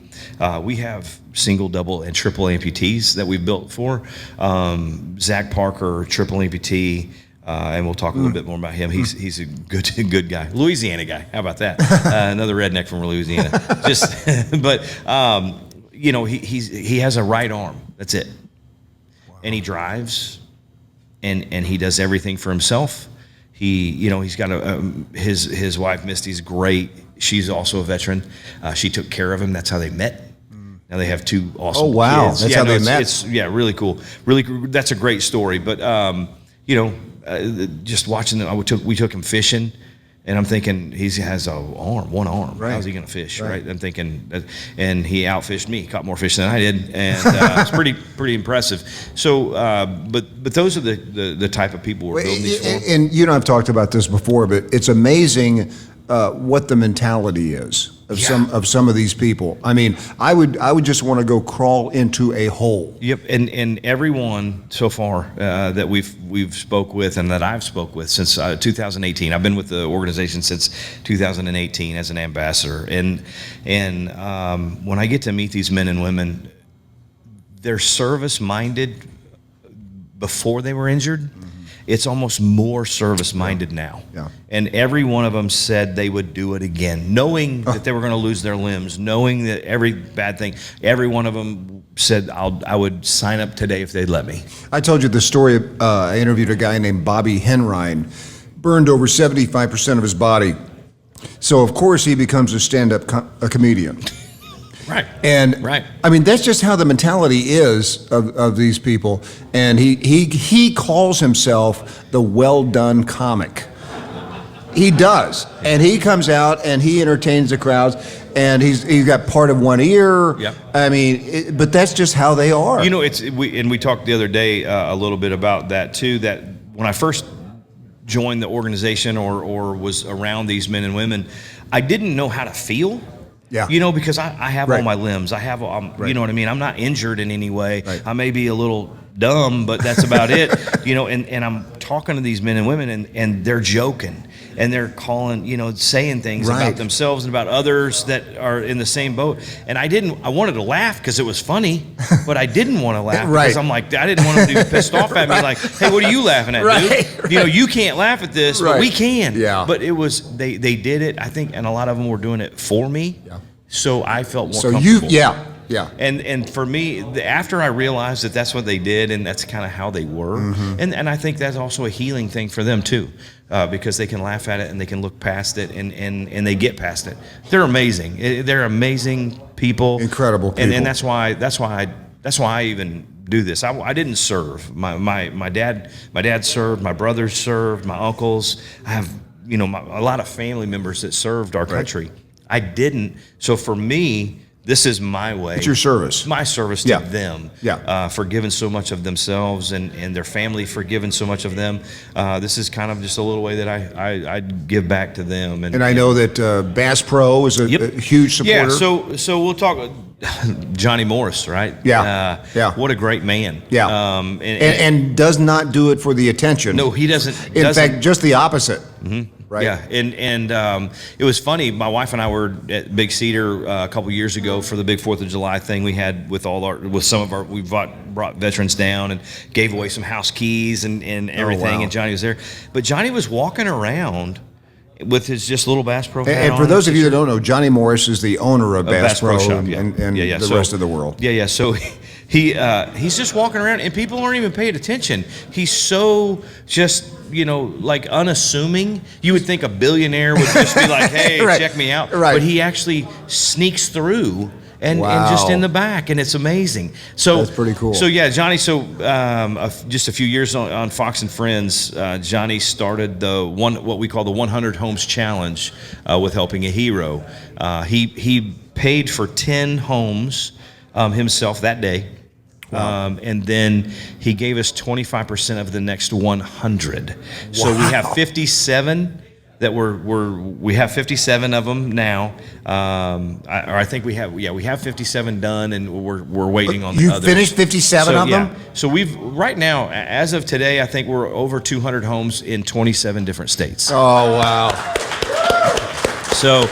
We have single, double, and triple amputees that we built for. Zach Parker, triple amputee. And we'll talk a little bit more about him. He's a good guy, Louisiana guy. How about that? Another redneck from Louisiana. He has a right arm. That's it. Wow. And he drives, and he does everything for himself. He's got his wife Misty's great. She's also a veteran. She took care of him. That's how they met. Now they have two awesome kids. Oh wow, that's how they met. It's really cool. Really, that's a great story. But just watching them, we took him fishing, and I'm thinking he has one arm. Right. How's he going to fish? Right. I'm thinking, and he outfished me, caught more fish than I did, and it's pretty impressive. So, but those are the type of people we're building these for. And I've talked about this before, but it's amazing what the mentality is of some of these people. I mean, I would just want to go crawl into a hole. Yep, and everyone so far that we've spoke with and that I've spoke with since 2018. I've been with the organization since 2018 as an ambassador, and when I get to meet these men and women, they're service minded before they were injured. It's almost more service-minded now. Yeah. And every one of them said they would do it again, knowing that they were going to lose their limbs, knowing that every bad thing. Every one of them said, I would sign up today if they'd let me. I told you the story. I interviewed a guy named Bobby Henrine, burned over 75% of his body. So, of course, he becomes a stand-up comedian. Right. And I mean, that's just how the mentality is of these people. And he calls himself the well-done comic. He does. And he comes out and he entertains the crowds, and he's got part of one ear. Yep. I mean, but that's just how they are. We talked the other day a little bit about that too, that when I first joined the organization or was around these men and women, I didn't know how to feel. Yeah. Because I have all my limbs. I have, you know what I mean? I'm not injured in any way. Right. I may be a little dumb, but that's about it. And I'm talking to these men and women, and they're joking, and they're calling, saying things about themselves and about others that are in the same boat. And I wanted to laugh because it was funny, but I didn't want to laugh because I'm like, I didn't want them to be pissed off at me like, hey, what are you laughing at, dude? You can't laugh at this, but we can. Yeah. But it was, they did it, I think, and a lot of them were doing it for me. Yeah. So I felt more comfortable. Yeah. And for me, after I realized that that's what they did and that's kind of how they were, and I think that's also a healing thing for them too, because they can laugh at it and they can look past it and they get past it. They're amazing. They're amazing people. Incredible people. And that's why I even do this. I didn't serve. My dad served. My brothers served. My uncles. I have a lot of family members that served our country. I didn't. So for me, this is my way. It's your service. My service to them. Yeah. For giving so much of themselves and their family for giving so much of them. This is kind of just a little way that I give back to them. And I know that Bass Pro is a huge supporter. Yeah. So we'll talk. Johnny Morris, right? Yeah. What a great man. Yeah. And does not do it for the attention. No, he doesn't. In fact, just the opposite. Mm-hmm. Right. Yeah, and it was funny. My wife and I were at Big Cedar a couple years ago for the big 4th of July thing we had with we brought veterans down and gave away some house keys and everything. Oh, wow. And Johnny was there, but Johnny was walking around with his just little Bass Pro hat and for on. those of you that don't know, Johnny Morris is the owner of Bass Pro Shop, and the rest of the world. Yeah. So he's just walking around and people aren't even paying attention. He's so just like unassuming. You would think a billionaire would just be like, hey, check me out. Right. But he actually sneaks through and just in the back, and it's amazing. So that's pretty cool. So yeah, Johnny. So just a few years on Fox and Friends, Johnny started what we call the 100 Homes Challenge with Helping a Hero. He paid for 10 homes himself that day. Wow. And then he gave us 25% of the next 100. Wow. So we have 57 that we have 57 of them now. I think we have 57 done, and we're waiting on the others. You finished 57 of them? So we've right now, as of today, I think we're over 200 homes in 27 different states. Oh wow! So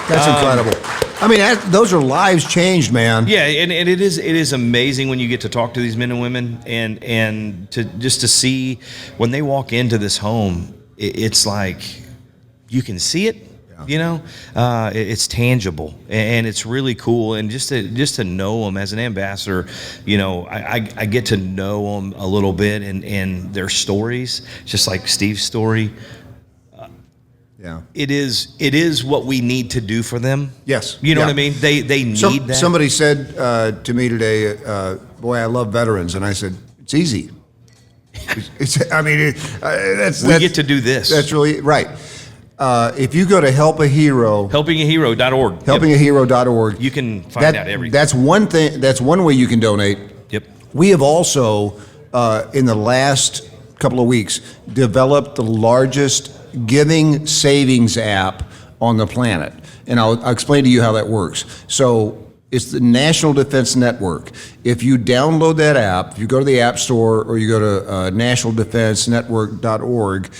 that's incredible. I mean, those are lives changed, man. Yeah, and it is amazing when you get to talk to these men and women, and to see when they walk into this home, it's like you can see it. Yeah. It's tangible, and it's really cool. And just to know them as an ambassador, I get to know them a little bit, and their stories, just like Steve's story. Yeah. It is what we need to do for them. Yes. You know what I mean? They need that. Somebody said to me today, boy, I love veterans. And I said, it's easy. We get to do this. That's really right. If you go to helpingahero.org. Helpingahero.org. You can find out everything. That's one thing. That's one way you can donate. Yep. We have also, in the last couple of weeks, developed the largest giving savings app on the planet. And I'll explain to you how that works. So it's the National Defense Network. If you download that app, if you go to the App Store or you go to nationaldefensenetwork.org,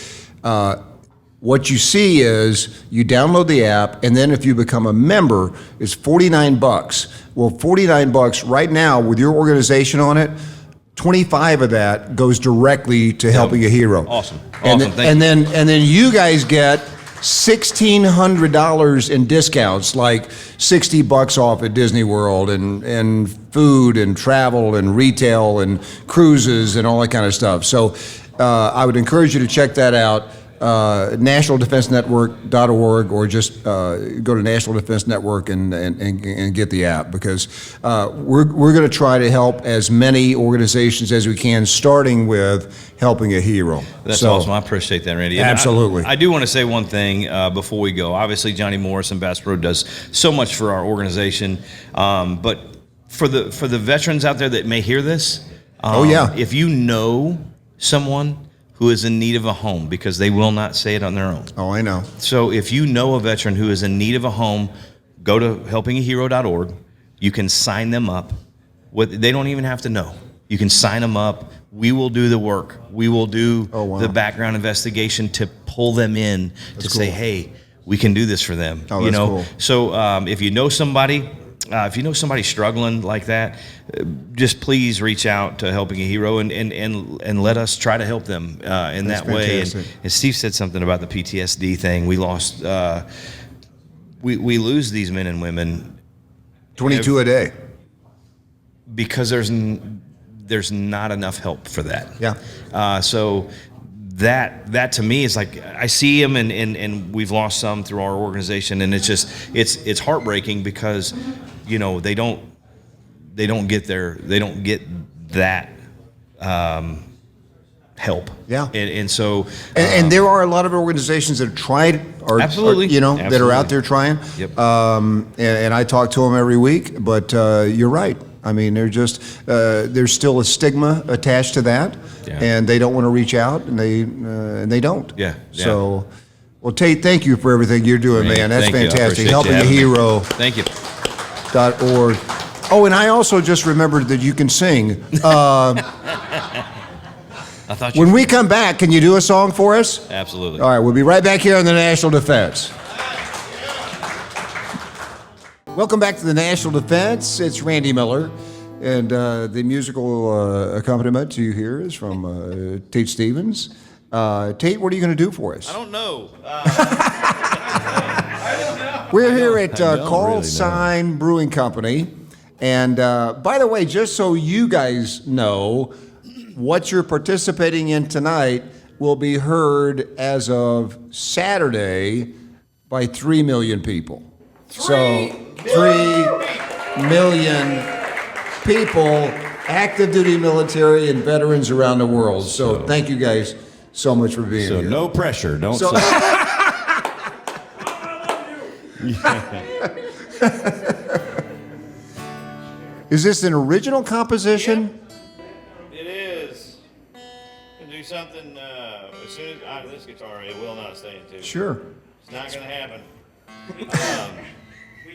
what you see is you download the app, and then if you become a member, it's $49. Well, $49 right now with your organization on it, 25 of that goes directly to Helping a Hero. Awesome. And then you guys get $1,600 in discounts, like $60 off at Disney World, and food and travel and retail and cruises and all that kind of stuff. So I would encourage you to check that out. nationaldefensenetwork.org, or just go to National Defense Network and get the app, because we're going to try to help as many organizations as we can, starting with Helping a Hero. That's awesome. I appreciate that, Randy. And absolutely. I do want to say one thing before we go. Obviously, Johnny Morris, Ambassador, does so much for our organization, but for the veterans out there that may hear this, if you know someone who is in need of a home, because they will not say it on their own. Oh, I know. So if you know a veteran who is in need of a home, go to helpingahero.org. You can sign them up. They don't even have to know. You can sign them up. We will do the work. We will do the background investigation to pull them in say, hey, we can do this for them. Oh, that's cool. So if you know somebody struggling like that, just please reach out to Helping a Hero and let us try to help them in that way. And Steve said something about the PTSD thing. We lost, we lose these men and women. 22 a day. Because there's not enough help for that. Yeah. So that to me is like, I see them and we've lost some through our organization, and it's just it's heartbreaking because they don't get that help. Yeah. And so and there are a lot of organizations that have tried absolutely. That are out there trying. Yep. And I talk to them every week, but you're right. I mean, there's still a stigma attached to that, and they don't want to reach out, and they don't. Yeah. So, well, Tate, thank you for everything you're doing, man. That's fantastic. Helping a Hero. Thank you. .org. Oh, and I also just remembered that you can sing. I thought when we come back, can you do a song for us? Absolutely. All right, we'll be right back here on the National Defense. Welcome back to the National Defense. It's Randy Miller, and the musical accompaniment to you here is from Tate Stevens. Tate, what are you going to do for us? I don't know. We're here at Callsign Brewing Company, and by the way, just so you guys know, what you're participating in tonight will be heard as of Saturday by 3 million people. 3 million people. million people, active duty military and veterans around the world. So thank you guys so much for being here. So no pressure. Don't So- say. Is this an original composition? It is. Do something as soon as this guitar, it will not stay in tune. Sure. It's not going to happen. We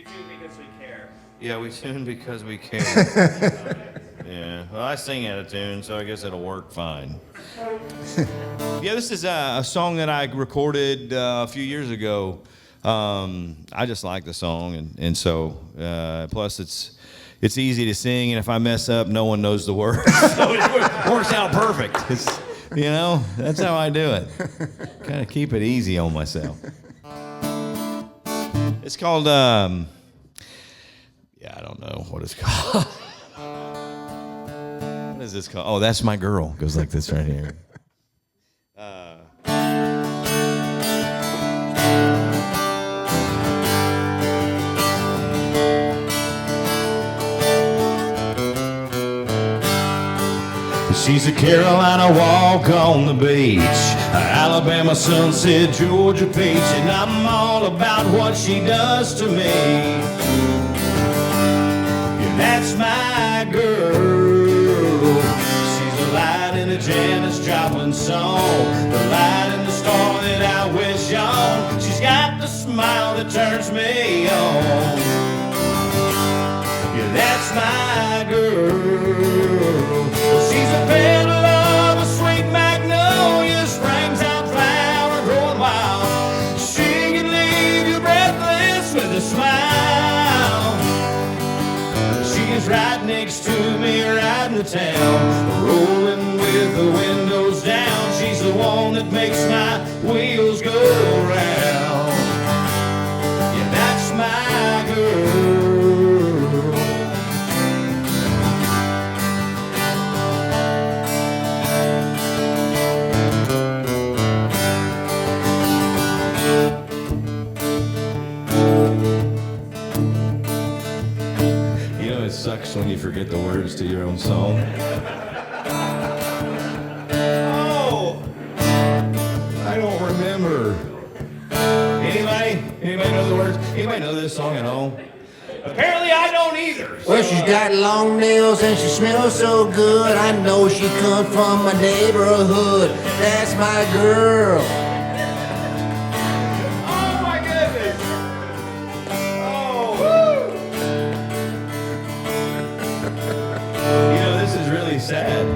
tune because we care. Yeah, we tune because we care. Yeah. Well, I sing out of tune, so I guess it'll work fine. Yeah, this is a song that I recorded a few years ago. I just like the song, and so plus it's easy to sing, and if I mess up, no one knows the words. So it works out perfect. That's how I do it. Kind of keep it easy on myself. It's called, I don't know what it's called. What is this called? Oh, That's My Girl. Goes like this right here. She's a Carolina walk on the beach, Alabama sunset, Georgia peach, and I'm all about what she does to me. Yeah, that's my girl. She's a light in a Janis Joplin song, the light and the star that I wish on. She's got the smile that turns me on. Yeah, that's my girl. She's a petal of a sweet magnolia, springtime flower growing wild. She can leave you breathless with a smile. She is right next to me, right in the town, rolling with the windows down. She's the one that makes my wheels go round. Yeah, that's my girl. It sucks when you forget the words to your own song. Oh, I don't remember. Anybody know the words? Anybody know this song at home? Apparently I don't either. Well, she's got long nails and she smells so good. I know she comes from my neighborhood. That's my girl. Oh my goodness. Oh, woo. This is really sad.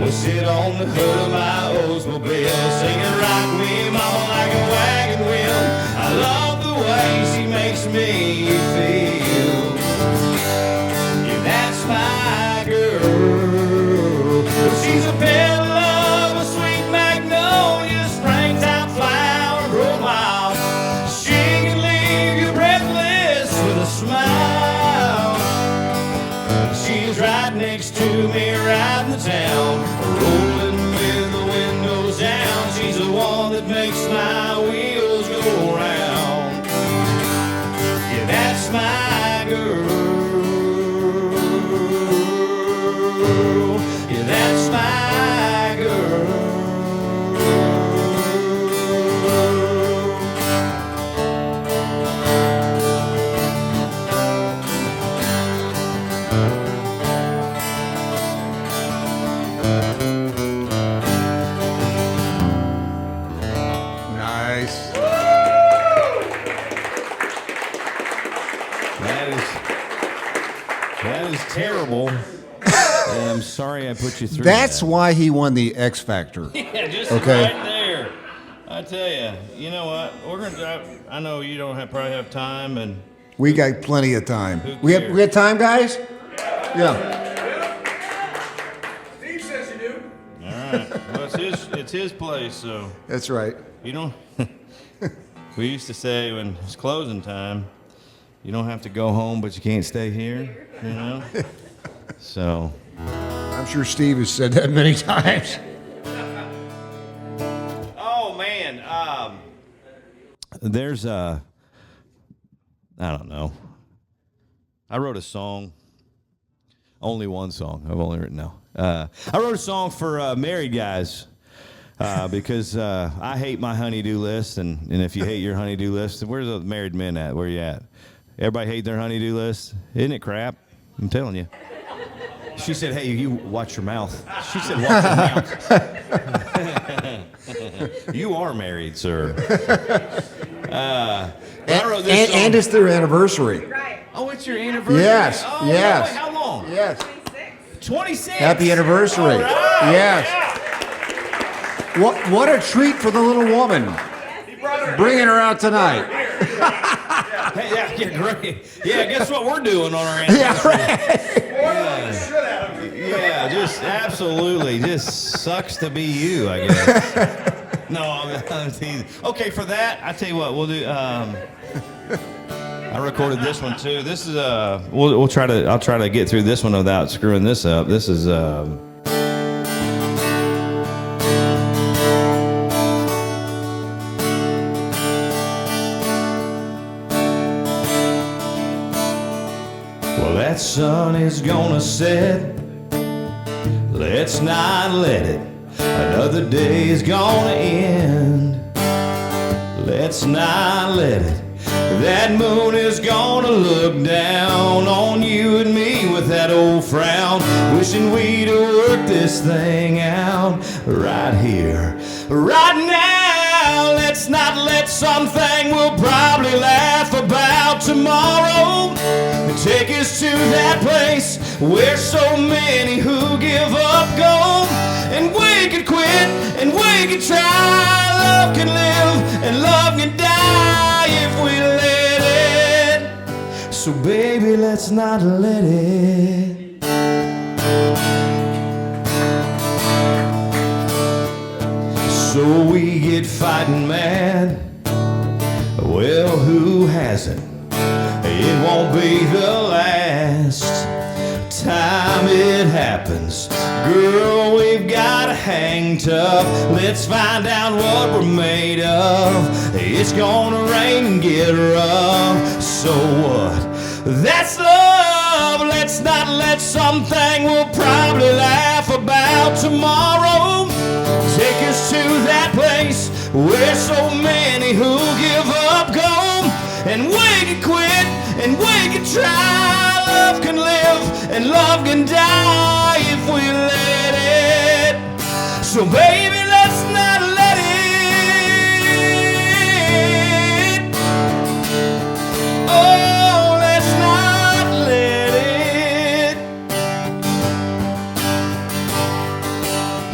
We'll sit on the hood of my Oldsmobile, singing Rock Me Mama like a wagon wheel. I love the way she makes me feel. Yeah, that's my girl. She's a petal of a sweet magnolia, springtime flower grow wild. She can leave you breathless with a smile. She's right next to me, right in the town, rolling with the windows down. She's the one that makes my wheels go round. Yeah, that's my girl. Yeah, that's my girl. Nice. That is terrible. And I'm sorry I put you through That's that. why he won the X Factor. Yeah, just Okay. right there. I tell you, you know what? We're gonna drive. I know you don't probably have time, and We got plenty of time. Who We cares? have time, guys? Yeah. Steve says you do. all right. Well, it's his place, so That's right. you don't. We used to say when it's closing time, you don't have to go home, but you can't stay here. So. I'm sure Steve has said that many times. Oh man, there's I don't know. I wrote a song. Only one song. I've only written now. I wrote a song for married guys because I hate my honey-do list, and if you hate your honey-do list, where's the married men at? Where you at? Everybody hate their honey-do list? Isn't it crap? I'm telling you. She said, "Hey, you watch your mouth." She said, "Watch your mouth." You are married, sir. I wrote this song. And it's their anniversary. Right. Oh, it's your anniversary. Yes, Oh, yes. Wait, how long? Yes. 26. Happy anniversary. All right. Yes. What a treat for the little woman. Bringing her out tonight. Hey, yeah, great. Yeah, guess what we're doing on our anniversary? Yeah, just absolutely. Just sucks to be you, I guess. No, I'm teasing. Okay, for that, I tell you what, we'll do. I recorded this one too. This is I'll try to get through this one without screwing this up. This is Well, that sun is gonna set. Let's not let it. Another day is gonna end. Let's not let it. That moon is gonna look down on you and me with that old frown, wishing we'd work this thing out right here, right now. Let's not let something we'll probably laugh about tomorrow take us to that place where so many who give up go, and we could quit and we could try. Love can live and love can die if we let it. So baby, let's not let it. So we get fighting mad. Well, who hasn't? It won't be the last time it happens. Girl, we've gotta hang tough. Let's find out what we're made of. It's gonna rain and get rough. So what? That's love. Let's not let something we'll probably laugh about tomorrow take us to that place where so many who give up go, and we can quit and we can try. Love can live and love can die if we let it. So baby, let's not let it. Oh, let's not let it.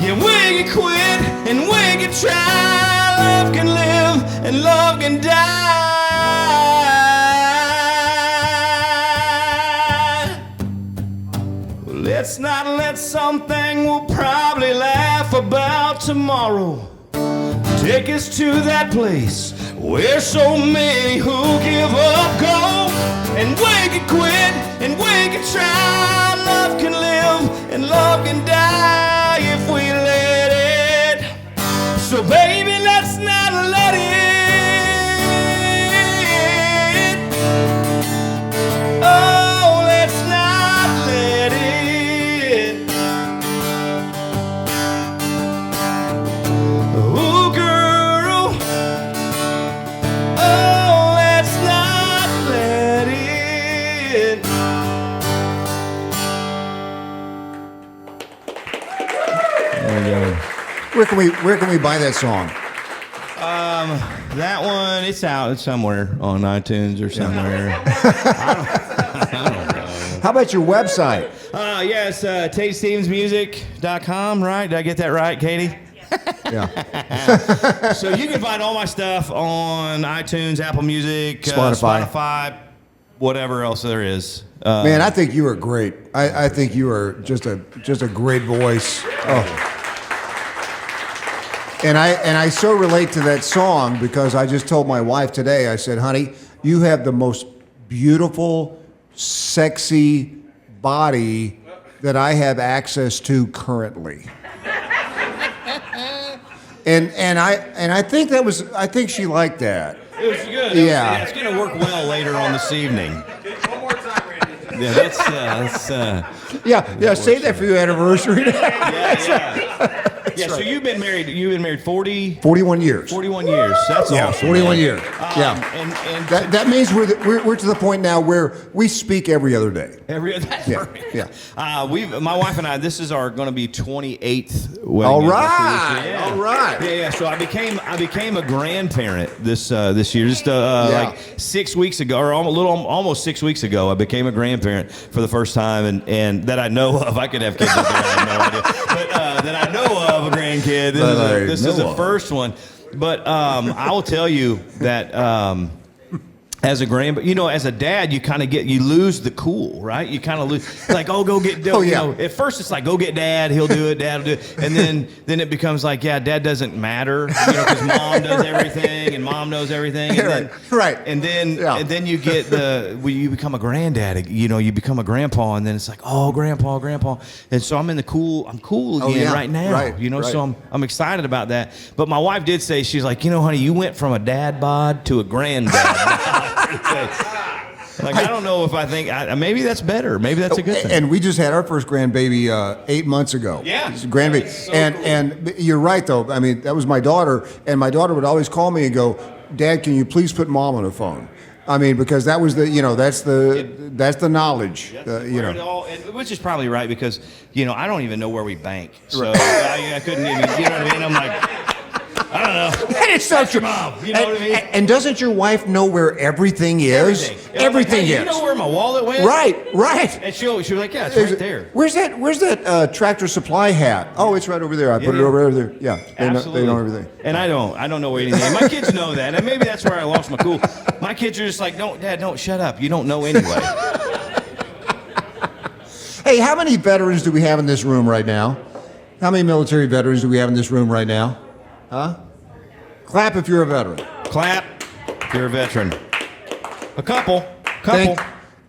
Yeah, we can quit and we can try. Love can live and love can die. Let's not let something we'll probably laugh about tomorrow take us to that place where so many who give up go, and we can quit and we can try. Love can live and love can die if we let it. So baby, let's not let it. Oh, let's not let it. Oh, girl. Oh, let's not let it. Where can we buy that song? That one, it's out. It's somewhere on iTunes or somewhere. I don't know. How about your website? Yes, TateStevensMusic.com, right? Did I get that right, Katie? Yeah. So you can find all my stuff on iTunes, Apple Music, Spotify, whatever else there is. Man, I think you are great. I think you are just a great voice. Oh. And I so relate to that song because I just told my wife today, I said, honey, you have the most beautiful, sexy body that I have access to currently. And I think I think she liked that. It was good. Yeah. It's going to work well later on this evening. One more time, Randy. Yeah, that's Yeah, save that for your anniversary. Yeah, so you've been married 41 years. 41 years. That's awesome. 41 man. years. And That means we're to the point now where we speak every other day. that's Yeah, perfect. yeah. My wife and I, this is our going to be 28th wedding. All anniversary. right, all right. Yeah. So I became a grandparent this year. Just like 6 weeks ago, or almost 6 weeks ago, I became a grandparent for the first time, and that I know of. I could have kids out there, I have no idea, but that I know of a grandkid. This is the first one. But I will tell you that as a dad, you lose the cool, right? You kind of lose, like, go get. At first, it's like, go get dad. He'll do it. Dad will do it. And then it becomes like, yeah, dad doesn't matter, because mom does everything and mom knows everything. And then you get you become a granddad. You become a grandpa, and then it's like, oh, grandpa. And so I'm cool again right now. Right. So I'm excited about that. But my wife did say, she's like, honey, you went from a dad bod to a granddad bod. Like, I don't know if I think maybe that's better. Maybe that's a good thing. And we just had our first grandbaby 8 months ago. Yeah, grandbaby. So and you're right though. I mean, that was my daughter, and my daughter would always call me and go, "Dad, can you please put mom on the phone?" I mean, because that was that's the knowledge. Which is probably right, because I don't even know where we bank, so I couldn't even. You know what I mean? I'm like, I don't know. And it's so true. Mom, you know what I mean? And doesn't your wife know where everything is? Everything like, hey, is. You know where my wallet went? Right. And she'll be like, yeah, it's right there. Where's that Tractor Supply hat? Oh, it's right over there. I put it over there. Yeah, they know everything. And I don't know where anything. My kids know that, and maybe that's where I lost my cool. My kids are just like, Dad, don't shut up. You don't know anyway. Hey, how many veterans do we have in this room right now? How many military veterans do we have in this room right now? Huh? Clap if you're a veteran. Clap if you're a veteran. A couple.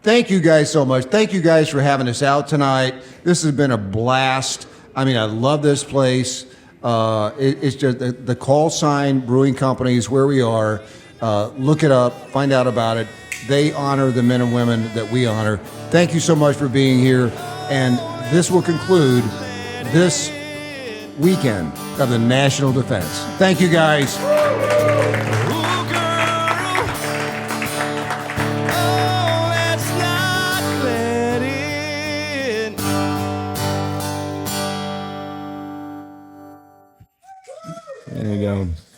Thank you guys so much. Thank you guys for having us out tonight. This has been a blast. I mean, I love this place. It's just the Callsign Brewing Company is where we are. Look it up. Find out about it. They honor the men and women that we honor. Thank you so much for being here. And this will conclude this weekend of the National Defense. Thank you, guys.